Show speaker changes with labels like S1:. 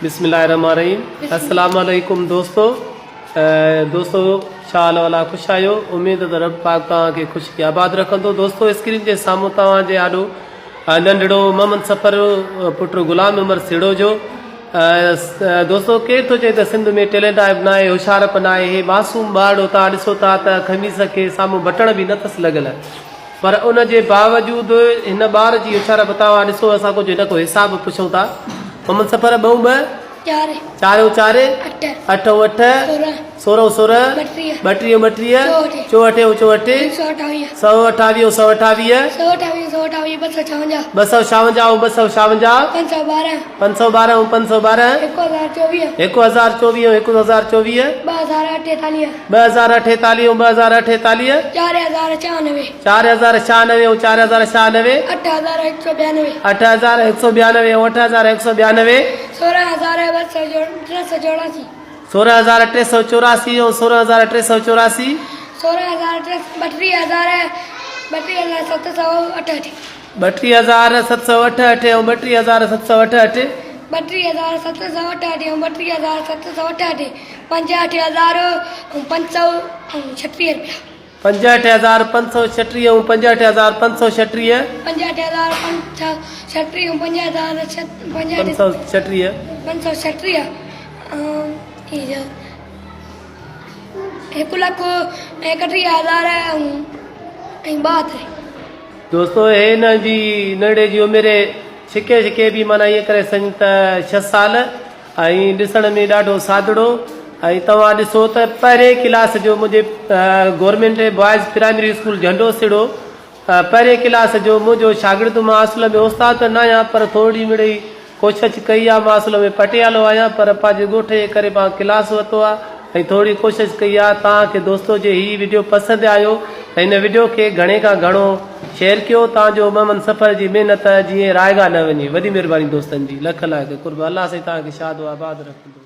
S1: बिस्मिल्लाहिर्रहमानिर्रहीम। अस्सलाम वालेकुम दोस्तों शाल वाला खुश आयो। उम्मीद है रब पाक तव्हांखे खुश आबाद रखंदो। दोस्तों स्क्रीन जे साम्हूं तव्हांजे आॾो नंढड़ो मोहम्मद सफ़र पुट गुलाम उमर सिड़ो जो दोस्तों केर थो चए त सिंध में टेलेंट आहे न आहे, होशियारप न आहे। हे मासूम ॿारड़ो तव्हां ॾिसो था त खमीस खे साम्हूं बटण बि न अथसि लॻल, पर उन जे बावजूदि हिन ॿार जी होशियारप तव्हां ॾिसो। असां कुझु हिन को हिसाब पुछूं था। मोहम्मद सफ़र ॿ चारो चारे अठ अठ 16 16 32 32 चोहठि 128 512 512 1024 2048 4096 4096 8192 16384 16384 16384 32,788 32,788 32,788 32,788 65,536 65,536 65,536 दोस्तों हे न जी नंढे जी उमिरि छिके भी माना ये करे सही त 6 साल ऐं ॾिसण में ॾाढो सादड़ो। ऐं तव्हां ॾिसो त पहिरें क्लास जो मुंहिंजे गवर्नमेंट बॉयज़ प्राइमरी स्कूल झंडो सिड़ो पहिरें क्लास जो मुंहिंजो शागिर्द। मां असल में उस्ताद न आहियां, पर थोरी मिड़ी कोशिशि कई आहे। मां असल में पटियालो आहियां, पर पंहिंजे ॻोठ जे करे मां क्लास वरितो आहे ऐं थोरी कोशिशि कई आहे। तव्हांखे दोस्तों जे हीउ वीडियो पसंदि आयो त हिन वीडियो खे घणे खां घणो शेयर कयो तव्हांजो मोहम्मद सफ़र जी महिनत जीअं रायगा न वञे। वॾी महिरबानी दोस्तनि जी, लख लाख कुर्ब। अलाह साईं तव्हांखे शाद आबाद रखंदो।